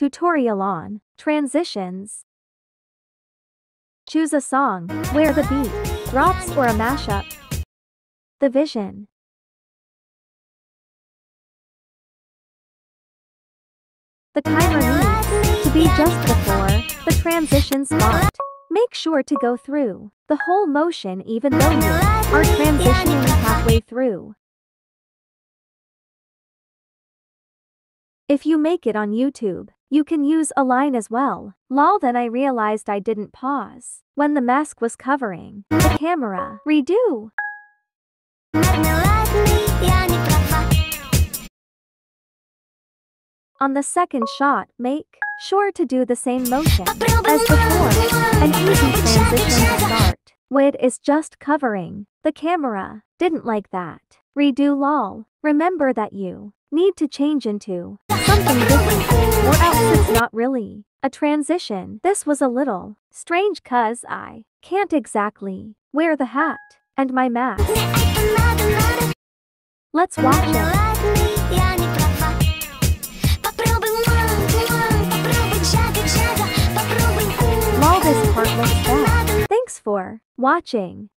Tutorial on transitions. Choose a song where the beat drops or a mashup. The vision. The timer needs to be just before the transition spot. Make sure to go through the whole motion even though you are transitioning halfway through. If you make it on YouTube, you can use a line as well. Lol, then I realized I didn't pause when the mask was covering the camera. Redo. On the second shot, make sure to do the same motion as before. An easy transition to start. Wid is just covering the camera. Didn't like that. Redo lol. Remember that you need to change into something different, or else it's not really a transition. This was a little strange cause I can't exactly wear the hat and my mask. Let's watch it. Lol, this part looks bad. Thanks for watching.